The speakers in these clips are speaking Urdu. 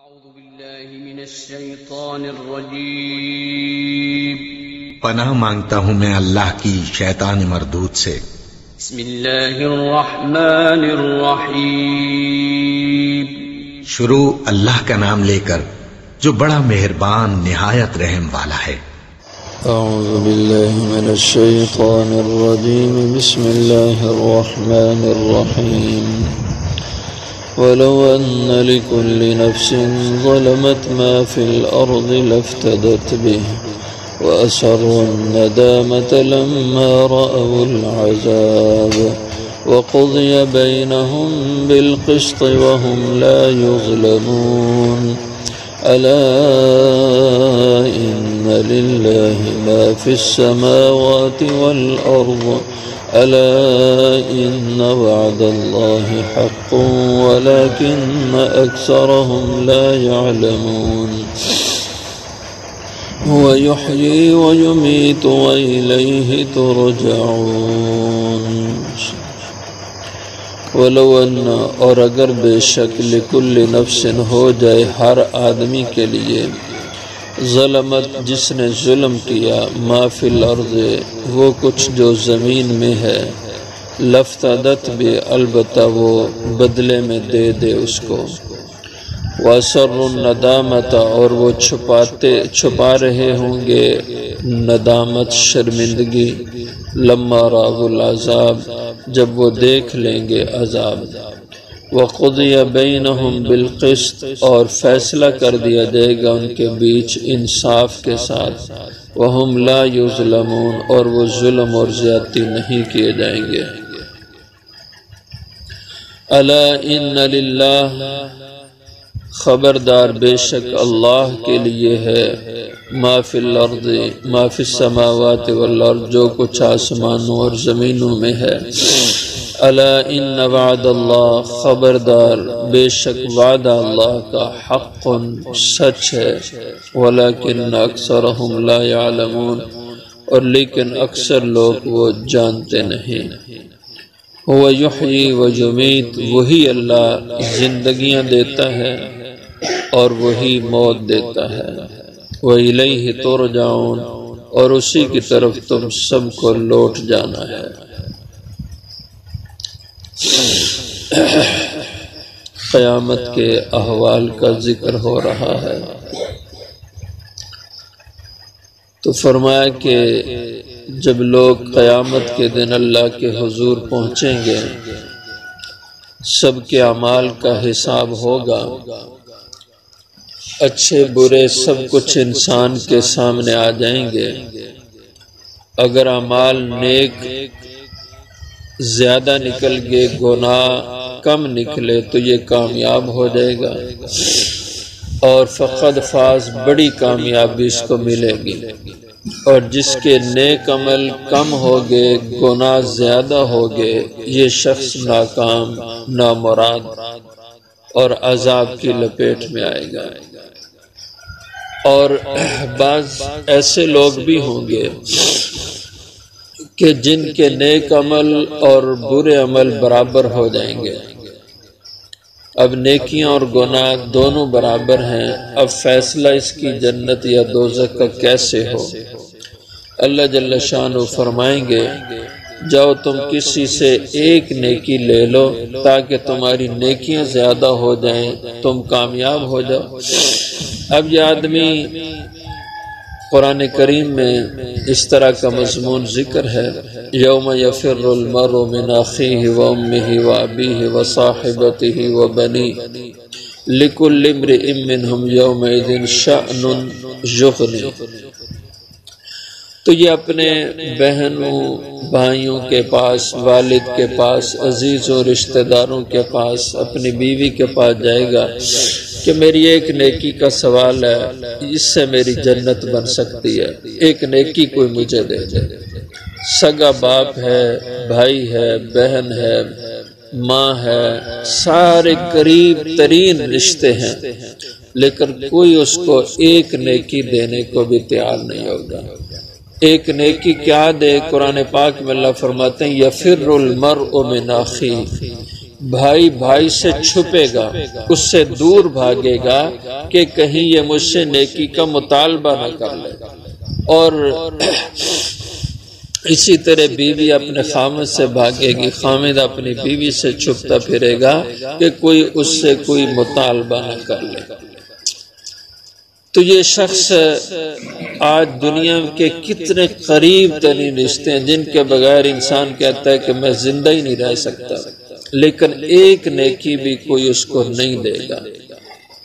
أعوذ بالله من الشيطان الرجيم پناہ مانگتا ہوں میں اللہ کی شیطان مردود سے۔ بسم الله الرحمن الرحيم شروع اللہ کا نام لے کر جو بڑا مہربان نہایت رحم والا ہے۔ أعوذ بالله من الشيطان الرجيم بسم الله الرحمن الرحيم ولو أن لكل نفس ظلمت ما في الأرض لافتدت به وأسروا الندامة لما رأوا العذاب وقضي بينهم بالقسط وهم لا يظلمون ألا إن لله ما في السماوات والأرض ألا إن وعد الله حق ولكن أكثرهم لا يعلمون هو يحيي ويميت وإليه ترجعون ولو ان اور اگر بے شک لکل نفس ہو جائے ہر آدمی کے لیے ظلمت جس نے ظلم کیا ما فی الارض وہ کچھ جو زمین میں ہے لفتدت بھی البتہ وہ بدلے میں دے دے اس کو واسر الندامت اور وہ چھپا رہے ہوں گے ندامت شرمندگی لما راو العذاب جب وہ دیکھ لیں گے عذاب وقضی بینہم بالقسط اور فیصلہ کر دیا جائے گا ان کے بیچ انصاف کے ساتھ وہم لا یظلمون اور وہ ظلم اور زیادتی نہیں کیے جائیں گے الا ان للہ خبردار بے شک اللہ کے لیے ہے ما فی الارض ما فی السماوات والارض جو کچھ آسمانوں اور زمینوں میں ہے الا ان وعد اللہ خبردار بے شک وعدہ اللہ کا حق سچ ہے ولکن اکثرهم لا يعلمون اور لیکن اکثر لوگ وہ جانتے نہیں وہ یحیی و یمیت وہی اللہ زندگیاں دیتا ہے اور وہی موت دیتا ہے وَإِلَيْهِ تُرْجَعُونَ اور اسی کی طرف تم سب کو لوٹ جانا ہے۔ قیامت کے احوال کا ذکر ہو رہا ہے تو فرمایا کہ جب لوگ قیامت کے دن اللہ کے حضور پہنچیں گے سب کے اعمال کا حساب ہوگا اچھے برے سب کچھ انسان کے سامنے آ جائیں گے اگر اعمال نیک زیادہ نکل گئے گناہ کم نکلے تو یہ کامیاب ہو جائے گا اور فقد فاز بڑی کامیابی اس کو ملے گی اور جس کے نیک عمل کم ہو گئے گناہ زیادہ ہو گئے یہ شخص ناکام نامراد اور عذاب کی لپیٹ میں آئے گا اور بعض ایسے لوگ بھی ہوں گے کہ جن کے نیک عمل اور برے عمل برابر ہو جائیں گے اب نیکیاں اور گناہ دونوں برابر ہیں اب فیصلہ اس کی جنت یا دوزخ کا کیسے ہو اللہ جل شانہ فرمائیں گے جاؤ تم کسی سے ایک نیکی لے لو تاکہ تمہاری نیکیاں زیادہ ہو جائیں تم کامیاب ہو جاؤ اب یہ آدمی قرآن کریم میں اس طرح کا مضمون ذکر ہے یوم یفر المرء من اخیہ وامہ وابیہ وصاحبتہ وبنیہ لکل امرئ منہم یومئذ شأن یغنیہ تو یہ اپنے بہنوں بھائیوں کے پاس والد کے پاس عزیزوں رشتہ داروں کے پاس اپنی بیوی کے پاس جائے گا کہ میری ایک نیکی کا سوال ہے اس سے میری جنت بن سکتی ہے ایک نیکی کوئی مجھے دے دے سگا باپ ہے بھائی ہے بہن ہے ماں ہے سارے قریب ترین رشتے ہیں لیکن کوئی اس کو ایک نیکی دینے کو بھی تیار نہیں ہوگا ایک نیکی کیا دے قرآن پاک میں اللہ فرماتے ہیں یفر المرء من اخیہ بھائی بھائی سے چھپے گا، اس سے دور بھاگے گا کہ کہیں یہ مجھ سے نیکی کا مطالبہ نہ کر لے، اور اسی طرح بیوی اپنے خامد سے بھاگے گی، خامد اپنی بیوی سے چھپتا پھرے گا کہ کوئی اس سے کوئی مطالبہ نہ کر لے۔ تو یہ شخص آج دنیا کے کتنے قریب ترین رشتے ہیں جن کے بغیر انسان کہتا ہے کہ میں زندہ ہی نہیں رہ سکتا، لیکن ایک نیکی بھی کوئی اس کو نہیں دے گا۔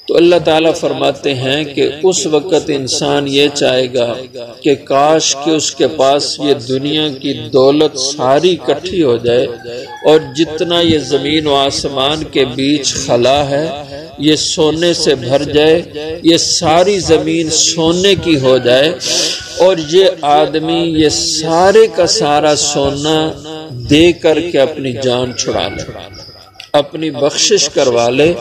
تو اللہ تعالیٰ فرماتے ہیں کہ اس وقت انسان یہ چاہے گا کہ کاش کہ اس کے پاس یہ دنیا کی دولت ساری اکٹھی ہو جائے، اور جتنا یہ زمین و آسمان کے بیچ خلا ہے یہ سونے سے بھر جائے، یہ ساری زمین سونے کی ہو جائے، اور یہ آدمی یہ سارے کا سارا سونا دے کر کے اپنی جان چھڑا لے، اپنی بخشش کروا لے،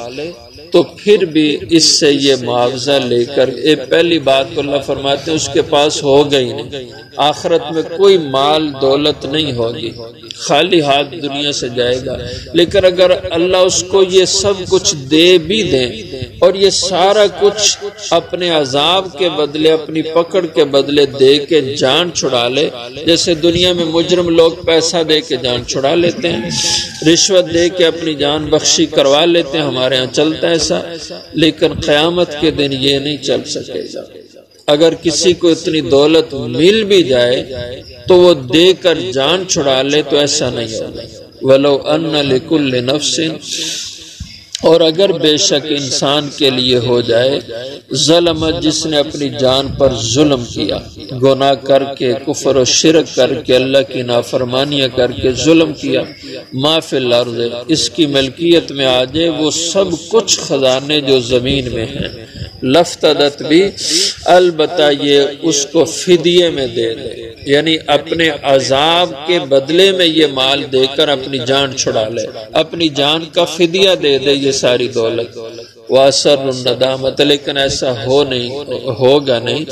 تو پھر بھی اس سے یہ معاوضہ لے کر پہلی بات کو اللہ فرماتے ہیں اس کے پاس ہوگا ہی نہیں، آخرت میں کوئی مال دولت نہیں ہوگی، خالی ہاتھ دنیا سے جائے گا۔ لیکن اگر اللہ اس کو یہ سب کچھ دے بھی دیں اور یہ سارا کچھ اپنے عذاب کے بدلے، اپنی پکڑ کے بدلے دے کے جان چھڑا لے، جیسے دنیا میں مجرم لوگ پیسہ دے کے جان چھڑا لیتے ہیں، رشوت دے کے اپنی جان بخشی کروا لیتے ہیں، ہمارے ہاں چلتا ہے ایسا، لیکن قیامت کے دن یہ نہیں چل سکے گا۔ اگر کسی کو اتنی دولت مل بھی جائے تو وہ دے کر جان چھڑا لے تو ایسا نہیں ہوگا۔ وَلَوْ أَنَّ لِكُلِّ نَفْسٍ، اور اگر بے شک انسان کے لیے ہو جائے، ظلم جس نے اپنی جان پر ظلم کیا، گناہ کر کے، کفر و شرک کر کے، اللہ کی نافرمانیاں کر کے ظلم کیا، ما فی الارض، اس کی ملکیت میں آ جائے وہ سب کچھ خزانے جو زمین میں ہیں، لفتدت بھی، البتہ یہ اس کو فدیے میں دے دے، یعنی اپنے عذاب کے بدلے میں یہ مال دے کر اپنی جان چھڑا لے، اپنی جان کا فدیہ دے دے یہ ساری دولت، وَأَسَرُّ النَّدَامَةَ، لیکن ایسا ہوگا نہیں،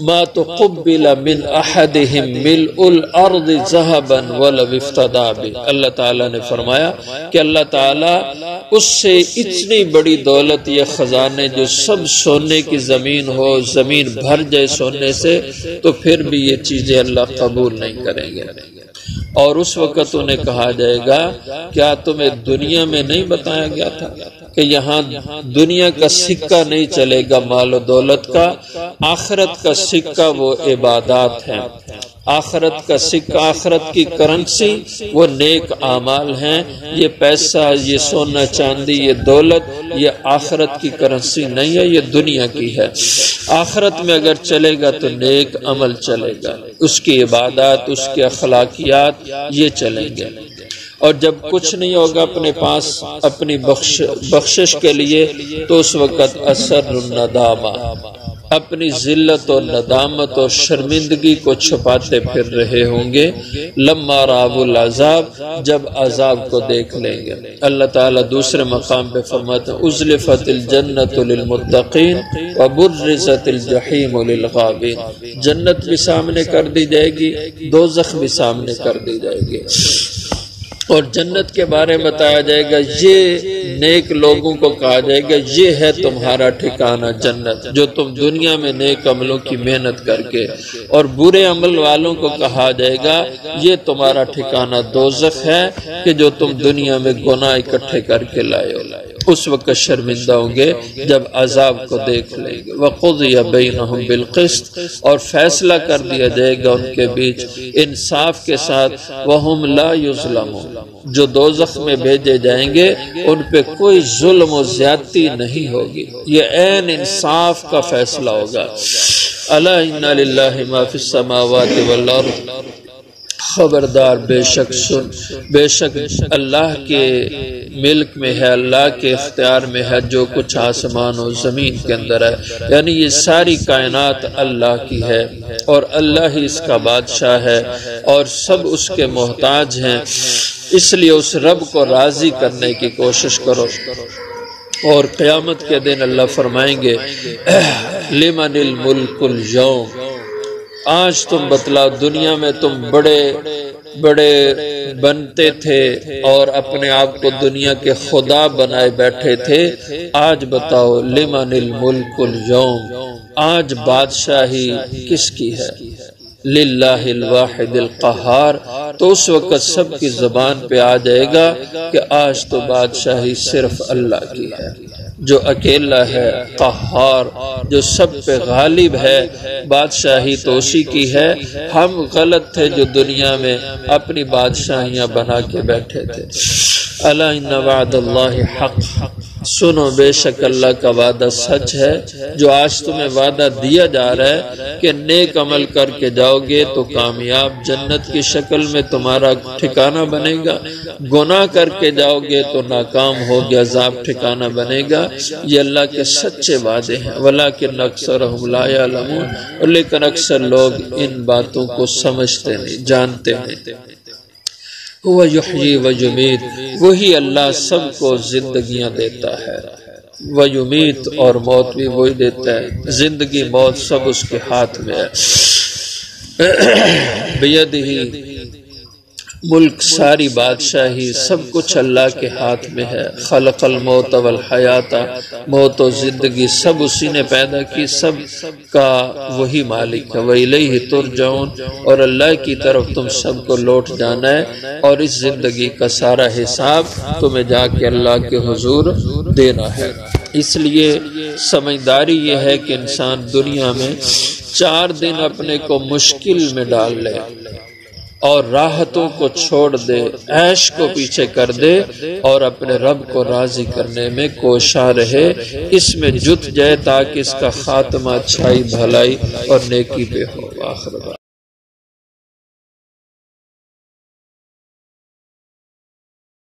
ما تقبل من احدهم ملء الارض ذهبا ولو افتدى به، اللہ تعالیٰ نے فرمایا کہ اللہ تعالیٰ اس سے اتنی بڑی دولت، یہ خزانے جو سب سونے کی زمین ہو، زمین بھر جائے سونے سے، تو پھر بھی یہ چیزیں اللہ قبول نہیں کریں گے۔ اور اس وقت انہیں کہا جائے گا کیا تمہیں دنیا میں نہیں بتایا گیا تھا کہ یہاں دنیا کا سکہ نہیں چلے گا مال و دولت کا، آخرت کا سکہ وہ عبادات ہیں، آخرت کا سکہ، آخرت کی کرنسی وہ نیک اعمال ہیں، یہ پیسہ، یہ سونا چاندی، یہ دولت، یہ آخرت کی کرنسی نہیں ہے، یہ دنیا کی ہے۔ آخرت میں اگر چلے گا تو نیک عمل چلے گا، اس کی عبادات، اس کے اخلاقیات یہ چلیں گے۔ اور جب کچھ نہیں ہوگا اپنے پاس اپنی بخشش کے لیے، تو اس وقت اثر الندامہ، اپنی ذلت اور ندامت اور شرمندگی کو چھپاتے پھر رہے ہوں گے، لما رأوا العذاب، جب عذاب کو دیکھ لیں گے۔ اللہ تعالیٰ دوسرے مقام پہ فرماتے ہیں ازلفت الجنت للمتقین وبرزت الجحیم للغابین، جنت بھی سامنے کر دی جائے گی، دوزخ بھی سامنے کر دی جائے گی، اور جنت کے بارے میں بتایا جائے گا، یہ نیک لوگوں کو کہا جائے گا یہ ہے تمہارا ٹھکانہ جنت، جو تم دنیا میں نیک عملوں کی محنت کر کے، اور برے عمل والوں کو کہا جائے گا یہ تمہارا ٹھکانہ دوزخ ہے کہ جو تم دنیا میں گناہ اکٹھے کر کے لائے ہو۔ اس وقت شرمندہ ہوں گے جب عذاب کو دیکھ لیں گے۔ وَقُضِيَ بَيْنَهُمْ بِالْقِسْطِ، اور فیصلہ کر دیا جائے گا ان کے بیچ انصاف کے ساتھ، وَهُمْ لَا يُظْلَمُونَ، جو دوزخ میں بھیجے جائیں گے ان پہ کوئی ظلم و زیادتی نہیں ہوگی، یہ عین انصاف کا فیصلہ ہوگا۔ الا ان للہ ما فی السماوات والارض، خبردار بے شک سن، بے شک اللہ کے ملک میں ہے، اللہ کے اختیار میں ہے جو کچھ آسمان و زمین کے اندر ہے، یعنی یہ ساری کائنات اللہ کی ہے اور اللہ ہی اس کا بادشاہ ہے اور سب اس کے محتاج ہیں، اس لیے اس رب کو راضی کرنے کی کوشش کرو۔ اور قیامت کے دن اللہ فرمائیں گے لمن الملک اليوم، آج تم بتلاؤ، دنیا میں تم بڑے بڑے بنتے تھے اور اپنے آپ کو دنیا کے خدا بنائے بیٹھے تھے، آج بتاؤ لمن الملک اليوم، آج بادشاہی کس کی ہے؟ للہ الواحد القہار۔ تو اس وقت سب کی زبان پہ آ جائے گا کہ آج تو بادشاہی صرف اللہ کی ہے، جو اکیلا ہے، قہار، جو سب پہ غالب ہے، بادشاہی تو اسی کی ہے۔ ہم غلط تھے جو دنیا میں اپنی بادشاہیاں بنا کے بیٹھے تھے۔ الا ان وعد اللہ حق، سنو بے شک اللہ کا وعدہ سچ ہے۔ جو آج تمہیں وعدہ دیا جا رہا ہے کہ نیک عمل کر کے جاؤ گے تو کامیاب جنت کی شکل میں تمہارا ٹھکانہ بنے گا، گناہ کر کے جاؤ گے تو ناکام ہو گیا، عذاب ٹھکانہ بنے گا۔ یہ اللہ کے سچے وعدے ہیں۔ ولیکن اکثرهم لا یعلمون، لیکن اکثر لوگ ان باتوں کو سمجھتے نہیں، جانتے نہیں۔ وہ یحیی و یمیت، وہی اللہ سب کو زندگیاں دیتا ہے، وہ یمیت، اور موت بھی وہی دیتا ہے۔ زندگی موت سب اس کے ہاتھ میں ہے۔ بیدہ ملک، ساری بادشاہی، سب کچھ اللہ کے ہاتھ میں ہے۔ خلق الموت والحیات، موت و زندگی سب اسی نے پیدا کی، سب کا وہی مالک ہے۔ وَإِلَيْهِ تُرْجَعُونَ، اور اللہ کی طرف تم سب کو لوٹ جانا ہے، اور اس زندگی کا سارا حساب تمہیں جا کے اللہ کے حضور دینا ہے۔ اس لیے سمجھداری یہ ہے کہ انسان دنیا میں 4 دن اپنے کو مشکل میں ڈال لے اور راحتوں کو چھوڑ دے، عیش کو پیچھے کر دے، اور اپنے رب کو راضی کرنے میں کوشاں رہے، اس میں جت جائے تاکہ اس کا خاتمہ اچھائی، بھلائی اور نیکی پہ ہو۔ آخر